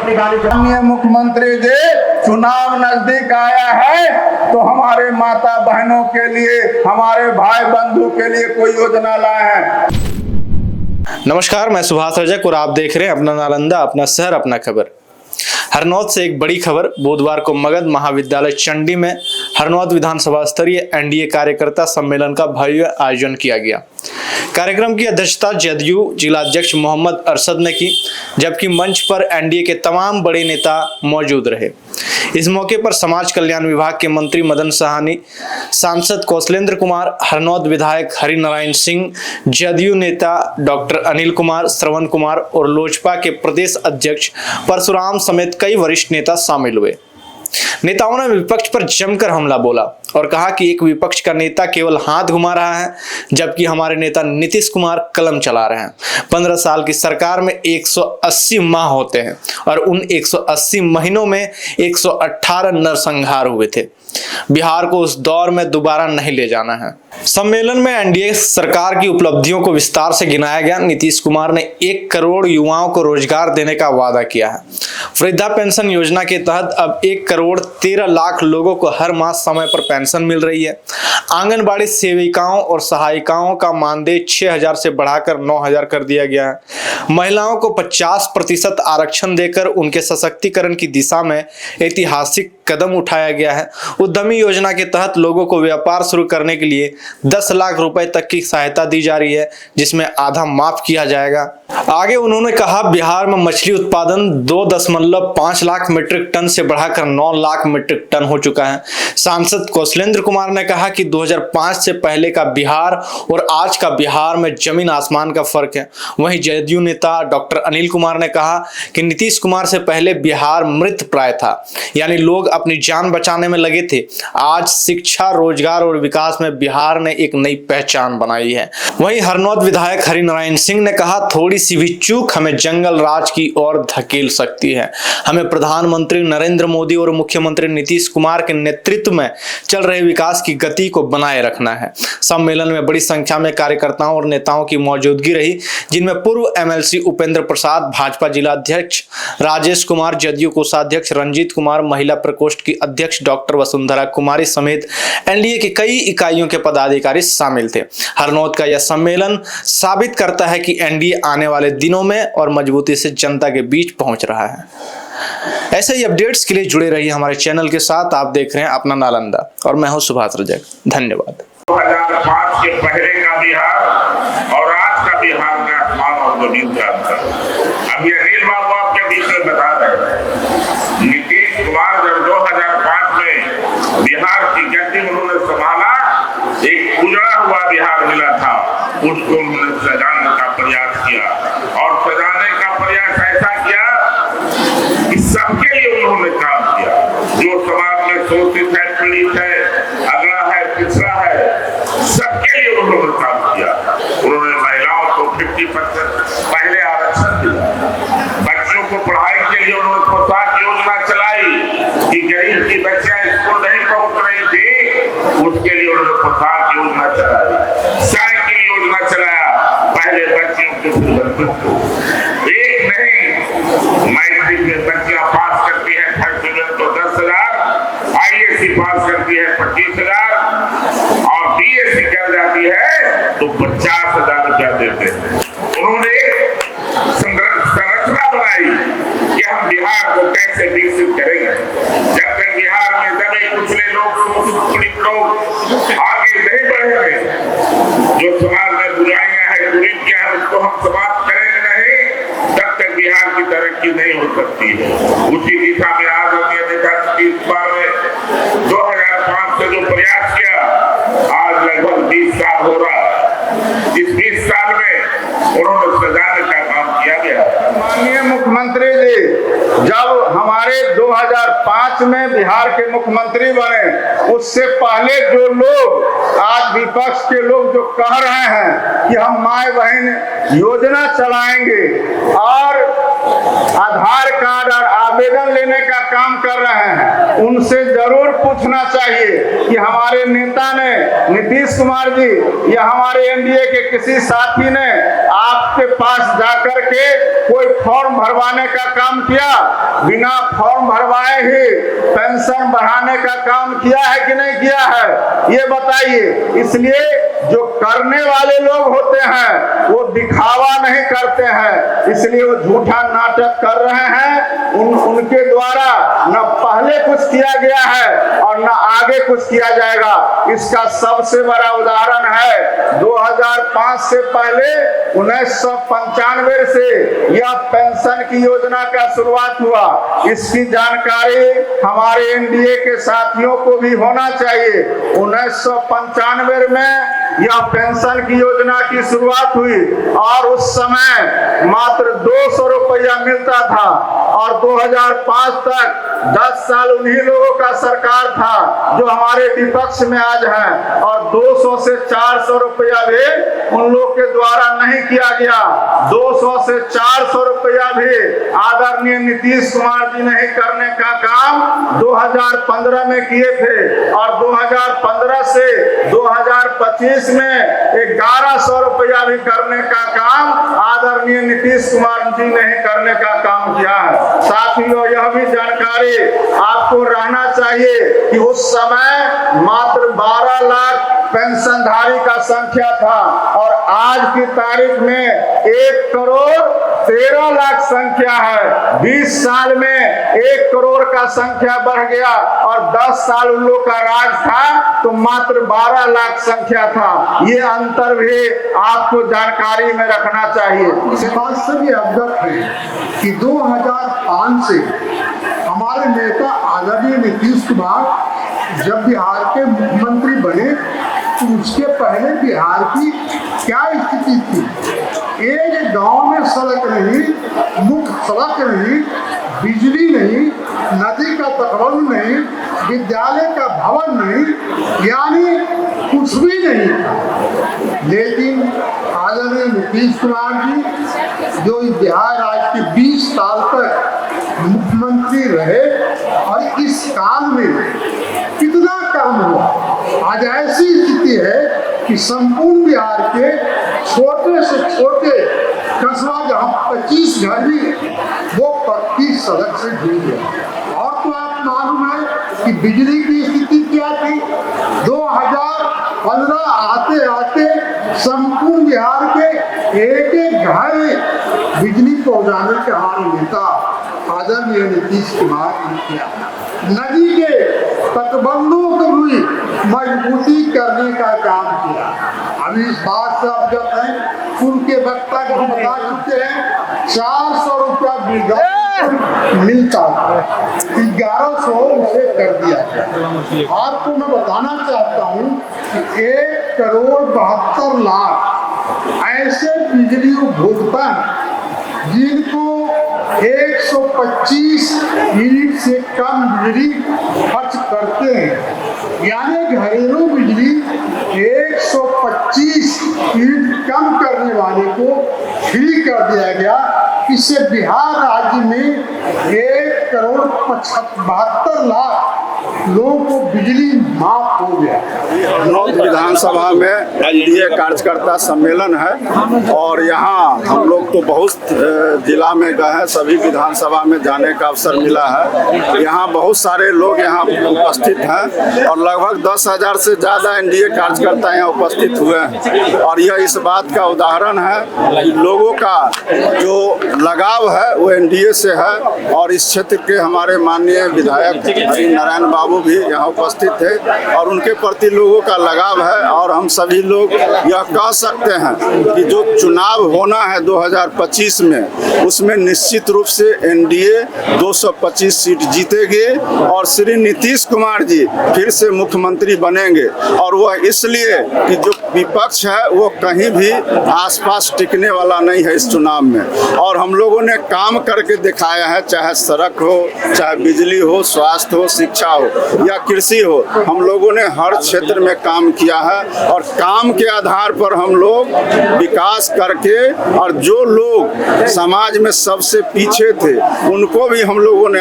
अपनी गाली। माननीय मुख्यमंत्री जी, चुनाव नजदीक आया है तो हमारे माता बहनों के लिए, हमारे भाई बंधु के लिए कोई योजना लाए हैं। नमस्कार, मैं सुभाष रजक और आप देख रहे हैं अपना नालंदा, अपना शहर, अपना खबर। हरनौत से एक बड़ी खबर। बुधवार को मगध महाविद्यालय चंडी में हरनौत विधानसभा स्तरीय एनडीए कार्यकर्ता सम्मेलन का भव्य आयोजन किया गया। कार्यक्रम की अध्यक्षता जदयू जिलाध्यक्ष मोहम्मद अरशद ने की, जबकि मंच पर एनडीए के तमाम बड़े नेता मौजूद रहे। इस मौके पर समाज कल्याण विभाग के मंत्री मदन साहनी, सांसद कौशलेंद्र कुमार, हरनौत विधायक हरिनारायण सिंह, जदयू नेता डॉक्टर अनिल कुमार, श्रवण कुमार और लोजपा के प्रदेश अध्यक्ष परशुराम समेत कई वरिष्ठ नेता शामिल हुए। नेताओं ने विपक्ष पर जमकर हमला बोला और कहा कि एक विपक्ष का नेता केवल हाथ घुमा रहा है, जबकि हमारे नेता नीतीश कुमार कलम चला रहे हैं। 15 साल की सरकार में 180 माह होते हैं और उन 180 महीनों में 118 नरसंहार हुए थे। बिहार को उस दौर में दोबारा नहीं ले जाना है। सम्मेलन में एनडीए सरकार की उपलब्धियों को विस्तार से गिनाया गया। नीतीश कुमार ने 1 करोड़ युवाओं को रोजगार देने का वादा किया है। वृद्धा पेंशन योजना के तहत अब 1 करोड़ 13 लाख लोगों को हर माह समय पर पेंशन मिल रही है। आंगनबाड़ी सेविकाओं और सहायिकाओं का मानदेय 6,000 से बढ़ाकर 9,000 कर दिया गया है। महिलाओं को 50% आरक्षण देकर उनके सशक्तिकरण की दिशा में ऐतिहासिक कदम उठाया गया है। उद्यमी योजना के तहत लोगों को व्यापार शुरू करने के लिए 10 लाख रुपए तक की सहायता दी जा रही है, जिसमें आधा माफ किया जाएगा। आगे उन्होंने कहा, बिहार में मछली उत्पादन 2.5 लाख मीट्रिक टन से बढ़ाकर 9 लाख मीट्रिक टन हो चुका है। सांसद कौशलेंद्र कुमार ने कहा कि 2005 से पहले का बिहार और आज का बिहार में जमीन आसमान का फर्क है। वहीं जदयू नेता डॉक्टर अनिल कुमार ने कहा कि नीतीश कुमार से पहले बिहार मृत प्राय था, यानी लोग अपनी जान बचाने में लगे थे। आज शिक्षा, रोजगार और विकास में बिहार ने एक नई पहचान बनाई है। वहीं हरनौत विधायक हरिनारायण सिंह ने कहा, थोड़ी सी भी चूक हमें जंगल राज की ओर धकेल सकती है। हमें प्रधानमंत्री नरेंद्र मोदी और मुख्यमंत्री नीतीश कुमार के नेतृत्व में चल रहे विकास की गति को बनाए रखना है। सम्मेलन में बड़ी संख्या में कार्यकर्ताओं और नेताओं की मौजूदगी रही, जिनमें पूर्व एमएलसी उपेंद्र प्रसाद, भाजपा जिलाध्यक्ष राजेश कुमार, जदयू कोषाध्यक्ष रंजीत कुमार, महिला प्रकोष्ठ की अध्यक्ष डॉक्टर वसुंधरा कुमारी समेत एनडीए की कई इकाइयों के पदाधिकारी शामिल थे। हरनौत का यह सम्मेलन साबित करता है कि एनडीए आने वाले दिनों में और मजबूती से जनता के बीच पहुंच रहा है। ऐसे ही अपडेट्स के लिए जुड़े रहिए हमारे चैनल के साथ। आप देख रहे हैं अपना नालंदा और मैं हूं सुभाष रजक। धन्यवाद। 2005 के पहले का बिहार और आज का बिहार में आसमान और जमीन का अंतर। अभी अनिल बाबू आपके बीच में बता रहे हैं, नीतीश कुमार जब 2005 में बिहार की गद्दी उन्होंने संभाला, एक उजड़ा हुआ बिहार मिला था, उसको उन्होंने सजाने का प्रयास किया और सजाने का प्रयास ऐसा किया कि सबके लिए उन्होंने काम किया। जो समाज में शोषित है, पीड़ित है, अगड़ा है, पिछड़ा है, सबके लिए उन्होंने काम किया। उन्होंने महिलाओं को 50% पहले आरक्षण दिया। बच्चों को पढ़ाई के लिए उन्होंने पोशाक योजना चलाई कि गरीब की बच्चियां स्कूल नहीं पहुंच रही थी, उसके लिए उन्होंने पोशाक योजना चलाई। साइकिल योजना चलाया, पहले बच्चियों को एक नहीं, मैट्रिक में बच्चियां पास करती है फर्स्ट डिवीजन तो 10,000, आईएससी पास करती है 25,000 और बीएससी कर जाती है तो 50,000 रुपया देते हैं। उन्होंने संरचना बनाई कि हम बिहार को कैसे विकसित करेंगे। जब तक बिहार में दबे कुचले लोग, शोषित पीड़ित लोग आगे नहीं बढ़ेंगे, जो समाज में बुराइयां हैं, कुरीतियां हैं, उसको हम समाप्त करेंगे नहीं, तब तक बिहार की तरक्की नहीं हो सकती है। उसी दिशा में आज हमने देखा कि इस बार में 2005 से जो प्रयास किया, आज लगभग 20 साल हो रहा है। इस 20 साल में उन्होंने सजाने का काम किया गया। माननीय मुख्यमंत्री जी, जब हमारे 2005 में बिहार के मुख्यमंत्री बने, उससे पहले जो लोग आज विपक्ष के लोग जो कह रहे हैं कि हम माए बहन योजना चलाएंगे और आधार कार्ड और आवेदन लेने का काम कर रहे हैं, उनसे जरूर पूछना चाहिए कि हमारे नेता ने, नीतीश कुमार जी या हमारे एनडीए के किसी साथी ने आपके पास जाकर के कोई फॉर्म भरवाने का काम किया? बिना फॉर्म भरवाए ही पेंशन बढ़ाने का काम किया है कि नहीं किया है? ये बताइए। इसलिए जो करने वाले लोग होते हैं वो दिखावा नहीं करते हैं, इसलिए वो झूठा नाटक कर रहे हैं। उनके द्वारा न पहले कुछ किया गया है और न आगे कुछ किया जाएगा। इसका सबसे बड़ा उदाहरण है 2005 से पहले 1995 से यह पेंशन की योजना का शुरुआत हुआ। इसकी जानकारी हमारे एनडीए के साथियों को भी होना चाहिए। 1995 में यह पेंशन की योजना की शुरुआत हुई और उस समय मात्र 200 रुपया मिलता था और 2005 तक 10 साल उन्हीं लोगों का सरकार था जो हमारे विपक्ष में आज है, और 200 से 400 रुपया भी उन लोग के द्वारा नहीं किया गया। 200 से 400 रुपया भी आदरणीय नीतीश कुमार जी नहीं करने का काम 2015 में किए थे और 2015 से 2025 में 1100 रुपया भी करने का काम आदरणीय नीतीश कुमार जी ने करने का काम किया है। साथियों, यह भी जानकारी आपको रहना चाहिए कि उस समय मात्र 12 लाख पेंशनधारी का संख्या था और आज की तारीख में 1 करोड़ 13 लाख संख्या है। 20 साल में 1 करोड़ का संख्या बढ़ गया और 10 साल उन लोग का राज था तो मात्र 12 लाख संख्या था। ये अंतर भी आपको जानकारी में रखना चाहिए। इस बात से भी अवगत है कि 2005 से हमारे नेता आदरणीय नीतीश कुमार जब बिहार के मुख्यमंत्री बने तो उसके पहले बिहार की क्या स्थिति थी। एक गांव में सड़क नहीं, मुख्य सड़क नहीं, बिजली नहीं, नदी का तटबंध नहीं, विद्यालय का भवन नहीं, यानी कुछ भी नहीं था। लेकिन आदरणीय नीतीश कुमार जी जो इस बिहार राज्य के 20 साल तक मुख्यमंत्री रहे और इस काल में कितना काम हुआ। आज ऐसी स्थिति है कि संपूर्ण बिहार के छोटे से छोटे कस्बा जहाँ 25 घर भी वो पक्की सड़क से जुड़ गया। और तो आप मालूम है कि बिजली की स्थिति क्या थी। 2015 आते आते संपूर्ण बिहार के एक घर बिजली पहुंचाने के हमारे नेता आदरणीय नीतीश कुमार ने किया। नदी के तटबंधों को भी मजबूती करने का काम किया। अभी इस बात से अवगत है, पुल के वक्ता को बता चुके हैं 400 रुपया मिलता था, 1100 उसे कर दिया गया। आपको मैं बताना चाहता हूँ कि 1 करोड़ 72 लाख ऐसे बिजली उपभोक्ता जिनको 125 यूनिट से कम बिजली खर्च करते हैं, यानी घरेलू बिजली 125 यूनिट कम करने वाले को फ्री कर दिया गया। इससे बिहार राज्य में 1 करोड़ 72 लाख लोगों को बिजली माफ हो गया। हरनौत विधानसभा में एनडीए कार्यकर्ता सम्मेलन है और यहाँ हम लोग तो बहुत जिला में गए हैं, सभी विधानसभा में जाने का अवसर मिला है। यहाँ बहुत सारे लोग यहाँ उपस्थित हैं और लगभग 10,000 से ज़्यादा एनडीए कार्यकर्ता यहाँ उपस्थित हुए हैं और यह इस बात का उदाहरण है कि लोगों का जो लगाव है वो एनडीए से है। और इस क्षेत्र के हमारे माननीय विधायक हरि नारायण बाबू भी यहाँ उपस्थित थे और उनके प्रति लोगों का लगाव है। और हम सभी लोग यह कह सकते हैं कि जो चुनाव होना है 2025 में, उसमें निश्चित रूप से एनडीए 225 सीट जीतेगी और श्री नीतीश कुमार जी फिर से मुख्यमंत्री बनेंगे। और वह इसलिए कि जो विपक्ष है वो कहीं भी आसपास टिकने वाला नहीं है इस चुनाव में। और हम लोगों ने काम करके दिखाया है, चाहे सड़क हो, चाहे बिजली हो, स्वास्थ्य हो, शिक्षा हो या कृषि हो, हम लोगों ने हर क्षेत्र में काम किया है और काम के आधार पर हम लोग विकास करके और जो लोग समाज में सबसे पीछे थे उनको भी हम लोगों ने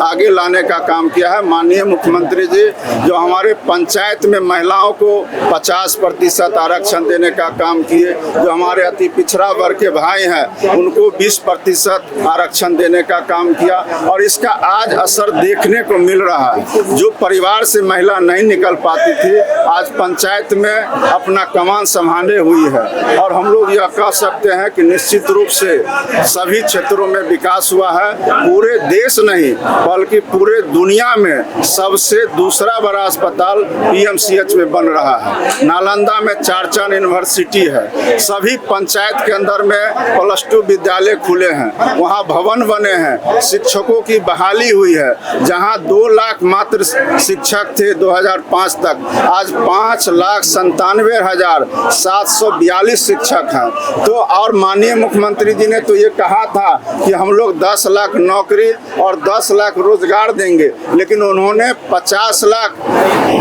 आगे लाने का काम किया है। माननीय मुख्यमंत्री जी जो हमारे पंचायत में महिलाओं को 50% आरक्षण देने का काम किए, जो हमारे अति पिछड़ा वर्ग के भाई हैं उनको 20% आरक्षण देने का काम किया और इसका आज असर देखने को मिल रहा है। जो परिवार से महिला नहीं निकल पाती थी आज पंचायत में अपना कमान संभाले हुई है और हम लोग यह कह सकते हैं कि निश्चित रूप से सभी क्षेत्रों में विकास हुआ है। पूरे देश नहीं बल्कि पूरे दुनिया में सबसे दूसरा बड़ा अस्पताल पीएमसीएच में बन रहा है। नालंदा में 4 यूनिवर्सिटी है, सभी पंचायत के अंदर में +2 विद्यालय खुले हैं, वहाँ भवन बने हैं, शिक्षकों की बहाली हुई है। जहाँ 2 लाख मात्र शिक्षक थे 2005 तक, आज 5,97,742 शिक्षक हैं। तो और माननीय मुख्यमंत्री जी ने तो ये कहा था कि हम लोग 10 लाख नौकरी और 10 लाख रोजगार देंगे, लेकिन उन्होंने 50 लाख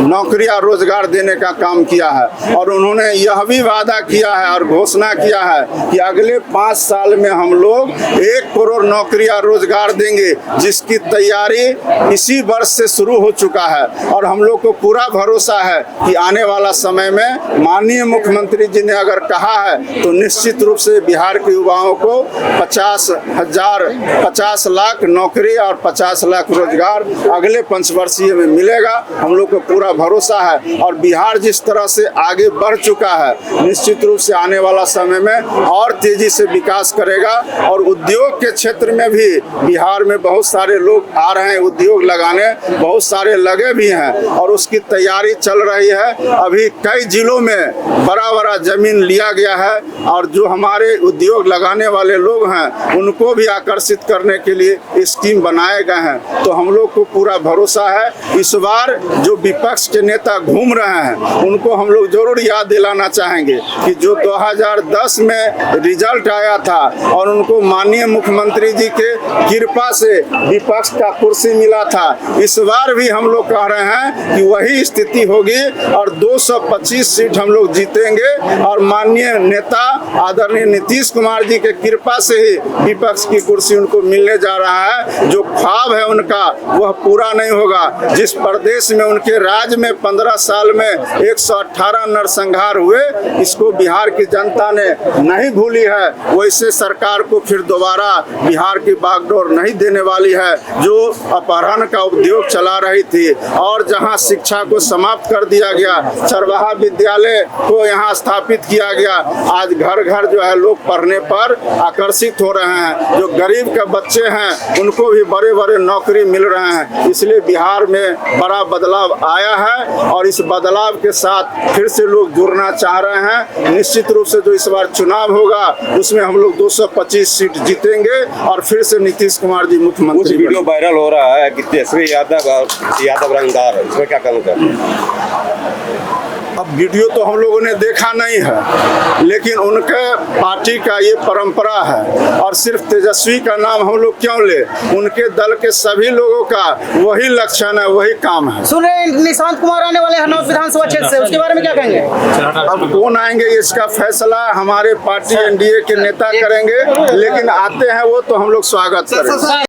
नौकरी और रोजगार देने का काम किया है और उन्होंने यह भी वादा किया है और घोषणा किया है कि अगले 5 साल में हम लोग 1 करोड़ नौकरी और रोजगार देंगे, जिसकी तैयारी इसी वर्ष से शुरू हो चुका है और हम लोग को पूरा भरोसा है कि आने वाला समय में माननीय मुख्यमंत्री जी ने अगर कहा है तो निश्चित रूप से बिहार के युवाओं को 50 लाख नौकरी और 50 लाख रोजगार अगले पंचवर्षीय में मिलेगा। हम लोग को पूरा भरोसा है और बिहार जिस तरह से आगे बढ़ चुका है निश्चित रूप से आने वाला समय में और तेजी से विकास करेगा और उद्योग के क्षेत्र में भी बिहार में बहुत सारे लोग आ रहे हैं उद्योग लगाने, बहुत सारे लगे भी हैं और उसकी तैयारी चल रही है। अभी कई जिलों में बड़ा जमीन लिया गया है और जो हमारे उद्योग लगाने वाले लोग हैं उनको भी आकर्षित करने के लिए स्कीम बनाए गए हैं। तो हम लोग को पूरा भरोसा है। इस बार जो विपक्ष के नेता घूम रहे हैं उनको हम लोग जरूर याद दिलाना चाहेंगे कि जो 2010 में रिजल्ट आया था और उनको माननीय मुख्यमंत्री जी के कृपा से विपक्ष का कुर्सी मिला था, इस बार भी हम लोग कह रहे हैं कि वही स्थिति होगी और 225 सीट हम लोग जीतेंगे और माननीय नेता आदरणीय नीतीश कुमार जी के कृपा से ही विपक्ष की कुर्सी उनको मिलने जा रहा है। जो ख्वाब है उनका वह पूरा नहीं होगा। जिस प्रदेश में उनके राज्य में 15 साल में 118 नरसंहार हुए, इसको बिहार की जनता ने नहीं भूली है। वैसे सरकार को फिर दोबारा बिहार की बागडोर नहीं देने वाली है जो अपहरण का उद्योग चला रही थी और जहां शिक्षा को समाप्त कर दिया गया, चरवाहा विद्यालय को यहां स्थापित किया गया। आज घर घर जो है लोग पढ़ने पर आकर्षित हो रहे हैं। जो गरीब के बच्चे हैं उनको भी बड़े नौकरी मिल रहे हैं। इसलिए बिहार में बड़ा बदलाव आया है और इस बदलाव के साथ फिर से लोग जुड़ना चाह रहे हैं। निश्चित रूप से जो इस बार चुनाव होगा उसमें हम लोग 225 सीट जीतेंगे और फिर से नीतीश कुमार जी मुख्यमंत्री। वीडियो वायरल हो रहा है कि तेजस्वी यादव रंगदार है, इसमें क्या कहना चाहते हैं? अब वीडियो तो हम लोगों ने देखा नहीं है, लेकिन उनके पार्टी का ये परंपरा है और सिर्फ तेजस्वी का नाम हम लोग क्यों ले, उनके दल के सभी लोगों का वही लक्षण है, वही काम है। सुन रहे हैं निशांत कुमार आने वाले हरनौत विधानसभा क्षेत्र से, उसके बारे में क्या कहेंगे? अब कौन आएंगे इसका फैसला हमारे पार्टी एनडीए के नेता करेंगे, लेकिन आते हैं वो तो हम लोग स्वागत करेंगे।